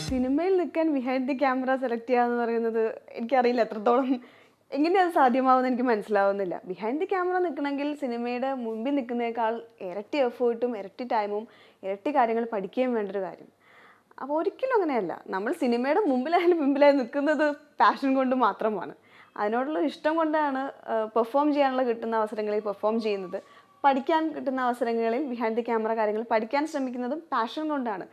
സിനിമയിൽ നിൽക്കാൻ behind the camera select ചെയ്യുക എന്ന് പറയുന്നത് എനിക്കറിയില്ല എത്രത്തോളം എങ്ങനെയത് സാധ്യമാവുമെന്ന് എനിക്ക് മനസ്സിലാവുന്നില്ല. ബിഹൈൻഡ് ദി ക്യാമറ നിൽക്കണമെങ്കിൽ സിനിമയുടെ മുമ്പിൽ നിൽക്കുന്നതിനേക്കാൾ ഇരട്ടി എഫേർട്ടും ഇരട്ടി ടൈമും ഇരട്ടി കാര്യങ്ങൾ പഠിക്കുകയും വേണ്ടൊരു കാര്യം. അപ്പോൾ ഒരിക്കലും അങ്ങനെയല്ല. നമ്മൾ സിനിമയുടെ മുമ്പിലായാലും മുമ്പിലായി നിൽക്കുന്നത് പാഷൻ കൊണ്ട് മാത്രമാണ്. അതിനോടുള്ള ഇഷ്ടം കൊണ്ടാണ് പെർഫോം ചെയ്യാനുള്ള കിട്ടുന്ന അവസരങ്ങളിൽ പെർഫോം ചെയ്യുന്നത്. പഠിക്കാൻ കിട്ടുന്ന അവസരങ്ങളിൽ ബിഹൈൻഡ് ദി ക്യാമറ കാര്യങ്ങൾ പഠിക്കാൻ ശ്രമിക്കുന്നതും പാഷൻ കൊണ്ടാണ്.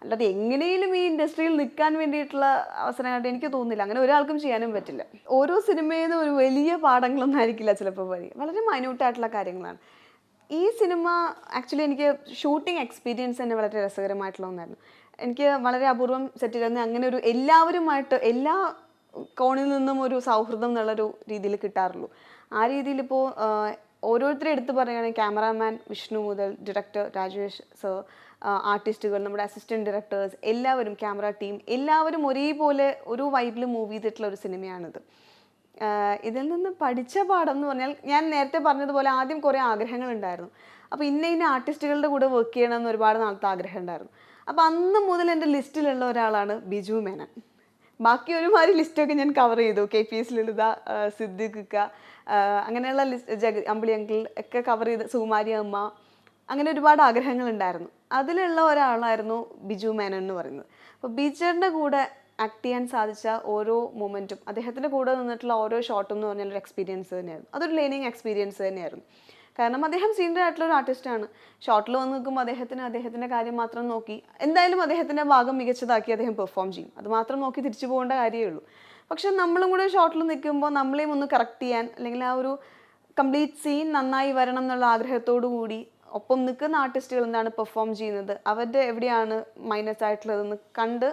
അല്ലാതെ എങ്ങനെയും ഈ ഇൻഡസ്ട്രിയിൽ നിൽക്കാൻ വേണ്ടിയിട്ടുള്ള അവസരമായിട്ട് എനിക്ക് തോന്നുന്നില്ല. അങ്ങനെ ഒരാൾക്കും ചെയ്യാനും പറ്റില്ല. ഓരോ സിനിമയിൽ നിന്നും ഒരു വലിയ പാഠങ്ങളൊന്നും ആയിരിക്കില്ല ചിലപ്പോൾ വരിക. വളരെ മൈന്യൂട്ടായിട്ടുള്ള കാര്യങ്ങളാണ്. ഈ സിനിമ ആക്ച്വലി എനിക്ക് ഷൂട്ടിംഗ് എക്സ്പീരിയൻസ് തന്നെ വളരെ രസകരമായിട്ടുള്ള ഒന്നായിരുന്നു. എനിക്ക് വളരെ അപൂർവം സെറ്റിൽ അങ്ങനെ ഒരു എല്ലാവരുമായിട്ട് എല്ലാ കോണിൽ നിന്നും ഒരു സൗഹൃദം എന്നുള്ളൊരു രീതിയിൽ കിട്ടാറുള്ളൂ. ആ രീതിയിൽ ഇപ്പോൾ ഓരോരുത്തരെ എടുത്ത് പറയുകയാണെങ്കിൽ ക്യാമറാമാൻ വിഷ്ണു മുതൽ ഡയറക്ടർ രാജേഷ് സർ, ആർട്ടിസ്റ്റുകൾ, നമ്മുടെ അസിസ്റ്റൻറ്റ് ഡയറക്ടേഴ്സ്, എല്ലാവരും, ക്യാമറ ടീം, എല്ലാവരും ഒരേപോലെ ഒരു വൈബിൽ മൂവ് ചെയ്തിട്ടുള്ള ഒരു സിനിമയാണിത്. ഇതിൽ നിന്ന് പഠിച്ച പാഠം എന്ന് പറഞ്ഞാൽ ഞാൻ നേരത്തെ പറഞ്ഞതുപോലെ ആദ്യം കുറേ ആഗ്രഹങ്ങളുണ്ടായിരുന്നു. അപ്പോൾ ഇന്ന ആർട്ടിസ്റ്റുകളുടെ കൂടെ വർക്ക് ചെയ്യണം എന്ന് ഒരുപാട് നാളത്തെ ആഗ്രഹം ഉണ്ടായിരുന്നു. അപ്പോൾ അന്ന് മുതൽ എൻ്റെ ലിസ്റ്റിലുള്ള ഒരാളാണ് ബിജു മേനൻ. ബാക്കി ഒരുമാതിരി ലിസ്റ്റൊക്കെ ഞാൻ കവർ ചെയ്തു. KPS ലളിത, സിദ്ദിഖ് ഇക്ക, അങ്ങനെയുള്ള ലിസ്റ്റ്, അമ്പിളി അങ്കിൾ ഒക്കെ കവർ ചെയ്ത്, സുകുമാരി അമ്മ, അങ്ങനെ ഒരുപാട് ആഗ്രഹങ്ങളുണ്ടായിരുന്നു. അതിലുള്ള ഒരാളായിരുന്നു ബിജു മേനൻ എന്ന് പറയുന്നത്. അപ്പോൾ ബിജുവിൻ്റെ കൂടെ ആക്ട് ചെയ്യാൻ സാധിച്ച ഓരോ മൊമെൻറ്റും, അദ്ദേഹത്തിൻ്റെ കൂടെ നിന്നിട്ടുള്ള ഓരോ ഷോട്ടും എന്ന് പറഞ്ഞാൽ ഒരു എക്സ്പീരിയൻസ് തന്നെയായിരുന്നു. അതൊരു ലേണിംഗ് എക്സ്പീരിയൻസ് തന്നെയായിരുന്നു. കാരണം അദ്ദേഹം സീനിയർ ആയിട്ടുള്ള ഒരു ആർട്ടിസ്റ്റാണ്. ഷോട്ടിൽ വന്ന് നിൽക്കുമ്പോൾ അദ്ദേഹത്തിൻ്റെ കാര്യം മാത്രം നോക്കി എന്തായാലും അദ്ദേഹത്തിൻ്റെ ഭാഗം മികച്ചതാക്കി അദ്ദേഹം പെർഫോം ചെയ്യും. അത് മാത്രം നോക്കി തിരിച്ചു പോകേണ്ട കാര്യമേ ഉള്ളൂ. പക്ഷെ നമ്മളും കൂടെ ഷോട്ടിൽ നിൽക്കുമ്പോൾ നമ്മളെയും ഒന്ന് കറക്റ്റ് ചെയ്യാൻ, അല്ലെങ്കിൽ ആ ഒരു കംപ്ലീറ്റ് സീൻ നന്നായി വരണം എന്നുള്ള ആഗ്രഹത്തോടു കൂടി ഒപ്പം നിൽക്കുന്ന ആർട്ടിസ്റ്റുകൾ എന്താണ് പെർഫോം ചെയ്യുന്നത്, അവരുടെ എവിടെയാണ് മൈനസ് ആയിട്ടുള്ളതെന്ന് കണ്ട്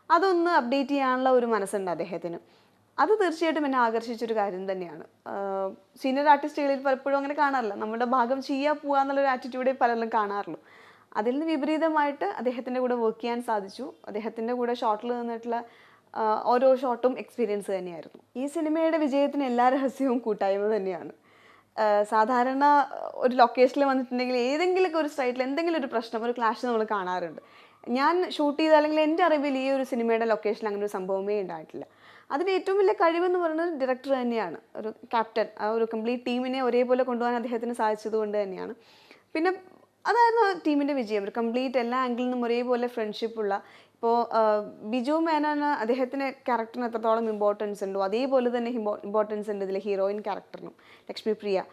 അതൊന്ന് അപ്ഡേറ്റ് ചെയ്യാനുള്ള ഒരു മനസ്സുണ്ട് അദ്ദേഹത്തിന്. അത് തീർച്ചയായിട്ടും എന്നെ ആകർഷിച്ചൊരു കാര്യം തന്നെയാണ്. സീനിയർ ആർട്ടിസ്റ്റുകളിൽ പലപ്പോഴും അങ്ങനെ കാണാറില്ല. നമ്മുടെ ഭാഗം ചെയ്യാൻ പോവുക എന്നുള്ളൊരു ആറ്റിറ്റ്യൂഡേ പലരും കാണാറുള്ളൂ. അതിൽ നിന്ന് വിപരീതമായിട്ട് അദ്ദേഹത്തിൻ്റെ കൂടെ വർക്ക് ചെയ്യാൻ സാധിച്ചു. അദ്ദേഹത്തിൻ്റെ കൂടെ ഷോട്ടിൽ നിന്നിട്ടുള്ള ഓരോ ഷോട്ടും എക്സ്പീരിയൻസ് തന്നെയായിരുന്നു. ഈ സിനിമയുടെ വിജയത്തിന് എല്ലാ രഹസ്യവും കൂട്ടായ്മ തന്നെയാണ്. സാധാരണ ഒരു ലൊക്കേഷനിൽ വന്നിട്ടുണ്ടെങ്കിൽ ഏതെങ്കിലുമൊക്കെ ഒരു സൈഡിൽ എന്തെങ്കിലും ഒരു പ്രശ്നം, ഒരു ക്ലാഷ് നമ്മൾ കാണാറുണ്ട്. ഞാൻ ഷൂട്ട് ചെയ്ത, അല്ലെങ്കിൽ എൻ്റെ അറിവിൽ ഈ ഒരു സിനിമയുടെ ലൊക്കേഷനിൽ അങ്ങനെ ഒരു സംഭവമേ ഉണ്ടായിട്ടില്ല. അതിൻ്റെ ഏറ്റവും വലിയ കഴിവെന്ന് പറയുന്നത് ഡയറക്ടർ തന്നെയാണ്. ഒരു ക്യാപ്റ്റൻ, ആ ഒരു കംപ്ലീറ്റ് ടീമിനെ ഒരേപോലെ കൊണ്ടുപോകാൻ അദ്ദേഹത്തിന് സാധിച്ചത് കൊണ്ട് തന്നെയാണ്. പിന്നെ അതായിരുന്നു ടീമിൻ്റെ വിജയം. ഒരു കംപ്ലീറ്റ് എല്ലാ ആംഗിളിൽ നിന്നും ഒരേപോലെ ഫ്രണ്ട്ഷിപ്പുള്ള, ഇപ്പോൾ ബിജു മേനോന് അദ്ദേഹത്തിന് ക്യാരക്ടറിന് എത്രത്തോളം ഇമ്പോർട്ടൻസ് ഉണ്ടോ അതേപോലെ തന്നെ ഇമ്പോർട്ടൻസ് ഉണ്ട് ഇതിൽ ഹീറോയിൻ ക്യാരക്ടറിനും. ലക്ഷ്മി പ്രിയ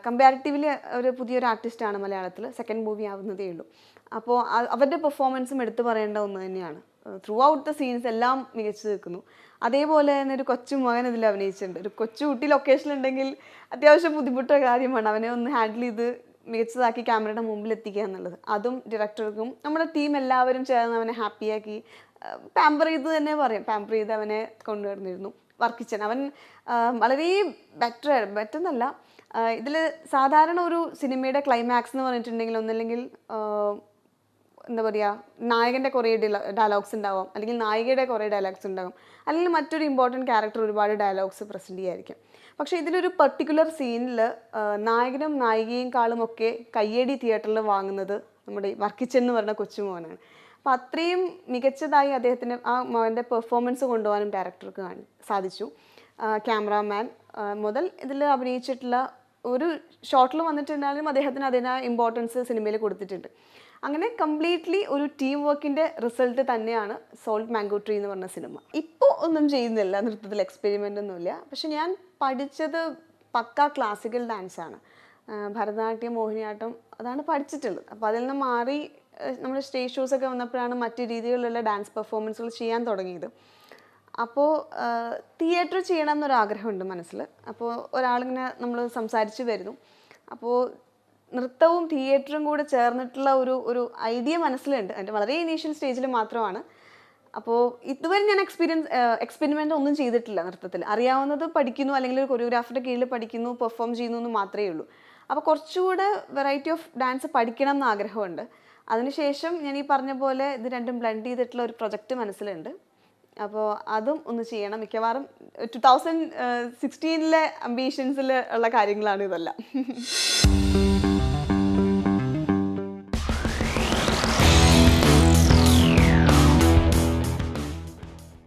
കമ്പാരിറ്റീവ്ലി ഒരു പുതിയൊരു ആർട്ടിസ്റ്റാണ് മലയാളത്തിൽ, സെക്കൻഡ് മൂവി ആവുന്നതേ ഉള്ളൂ. അപ്പോൾ അവരുടെ പെർഫോമൻസും എടുത്തു പറയേണ്ട ഒന്ന് തന്നെയാണ്. ത്രൂ ഔട്ട് ദ സീൻസ് എല്ലാം മികച്ചു നിൽക്കുന്നു. അതേപോലെ തന്നെ ഒരു കൊച്ചു മകൻ ഇതിൽ അഭിനയിച്ചിട്ടുണ്ട്. ഒരു കൊച്ചു കുട്ടി ലൊക്കേഷനിലുണ്ടെങ്കിൽ അത്യാവശ്യം ബുദ്ധിമുട്ടുള്ള കാര്യമാണ് അവനെ ഒന്ന് ഹാൻഡിൽ ചെയ്ത് മികച്ചതാക്കി ക്യാമറയുടെ മുമ്പിൽ എത്തിക്കുക എന്നുള്ളത്. അതും ഡയറക്ടർക്കും നമ്മുടെ ടീം എല്ലാവരും ചേർന്ന് അവനെ ഹാപ്പിയാക്കി പാമ്പർ ചെയ്ത് തന്നെ പറയാം, പാമ്പർ ചെയ്ത് അവനെ കൊണ്ടുവരുന്നിരുന്നു. വർക്കിച്ചൻ അവൻ വളരെ ബെറ്റർ എന്നല്ല, ഇതിൽ സാധാരണ ഒരു സിനിമയുടെ ക്ലൈമാക്സ് എന്ന് പറഞ്ഞിട്ടുണ്ടെങ്കിൽ ഒന്നല്ലെങ്കിൽ എന്താ പറയുക, നായകൻ്റെ കുറേ ഡയലോഗ്സ് ഉണ്ടാവും, അല്ലെങ്കിൽ നായികയുടെ കുറേ ഡയലോഗ്സ് ഉണ്ടാകും, അല്ലെങ്കിൽ മറ്റൊരു ഇമ്പോർട്ടൻറ്റ് ക്യാരക്ടർ ഒരുപാട് ഡയലോഗ്സ് പ്രസൻറ്റ് ചെയ്യായിരിക്കും. പക്ഷേ ഇതിലൊരു പെർട്ടിക്കുലർ സീനിൽ നായകനും നായികയും ഒക്കെ കയ്യടി തിയേറ്ററിൽ വാങ്ങുന്നത് നമ്മുടെ വർക്കിച്ചൻ എന്ന് പറഞ്ഞ കൊച്ചുമോനാണ്. അപ്പോൾ അത്രയും മികച്ചതായി അദ്ദേഹത്തിൻ്റെ ആ മോൻ്റെ പെർഫോമൻസ് കൊണ്ടുപോകാനും ഡയറക്ടർക്ക് സാധിച്ചു. ക്യാമറാമാൻ മുതൽ ഇതിൽ അഭിനയിച്ചിട്ടുള്ള ഒരു ഷോട്ടിൽ വന്നിട്ടുണ്ടെങ്കിലും അദ്ദേഹത്തിന് അതിന് ഇമ്പോർട്ടൻസ് സിനിമയിൽ കൊടുത്തിട്ടുണ്ട്. അങ്ങനെ കംപ്ലീറ്റ്ലി ഒരു ടീം വർക്കിൻ്റെ റിസൾട്ട് തന്നെയാണ് സോൾട്ട് മാംഗോ ട്രീ എന്ന് പറഞ്ഞ സിനിമ. ഇപ്പോൾ ഒന്നും ചെയ്യുന്നില്ല, നൃത്തത്തിൽ എക്സ്പെരിമെൻ്റ് ഒന്നുമില്ല. പക്ഷെ ഞാൻ പഠിച്ചത് പക്ക ക്ലാസിക്കൽ ഡാൻസാണ്. ഭരതനാട്യം, മോഹിനിയാട്ടം, അതാണ് പഠിച്ചിട്ടുള്ളത്. അപ്പോൾ അതിൽ നിന്ന് മാറി നമ്മുടെ സ്റ്റേജ് ഷോസൊക്കെ വന്നപ്പോഴാണ് മറ്റു രീതിയിലുള്ള ഡാൻസ് പെർഫോമൻസുകൾ ചെയ്യാൻ തുടങ്ങിയത്. അപ്പോൾ തിയേറ്റർ ചെയ്യണം എന്നൊരാഗ്രഹമുണ്ട് മനസ്സിൽ. അപ്പോൾ ഒരാളിങ്ങനെ നമ്മൾ സംസാരിച്ച് വരുന്നു. അപ്പോൾ നൃത്തവും തിയേറ്ററും കൂടെ ചേർന്നിട്ടുള്ള ഒരു ഐഡിയ മനസ്സിലുണ്ട്. അതിൻ്റെ വളരെ ഇനീഷ്യൽ സ്റ്റേജിൽ മാത്രമാണ്. അപ്പോൾ ഇതുവരെ ഞാൻ എക്സ്പെരിമെൻ്റ് ഒന്നും ചെയ്തിട്ടില്ല നൃത്തത്തിൽ. അറിയാവുന്നത് പഠിക്കുന്നു, അല്ലെങ്കിൽ ഒരു കൊറിയോഗ്രാഫറുടെ കീഴിൽ പഠിക്കുന്നു, പെർഫോം ചെയ്യുന്നു എന്ന് മാത്രമേ ഉള്ളൂ. അപ്പോൾ കുറച്ചുകൂടെ വെറൈറ്റി ഓഫ് ഡാൻസ് പഠിക്കണം എന്ന് ആഗ്രഹമുണ്ട്. അതിനുശേഷം ഞാൻ ഈ പറഞ്ഞ പോലെ ഇത് രണ്ടും ബ്ലെൻഡ് ചെയ്തിട്ടുള്ള ഒരു പ്രൊജക്റ്റ് മനസ്സിലുണ്ട്. അപ്പോൾ അതും ഒന്ന് ചെയ്യണം. മിക്കവാറും 2016 അംബീഷൻസിൽ ഉള്ള കാര്യങ്ങളാണ് ഇതെല്ലാം.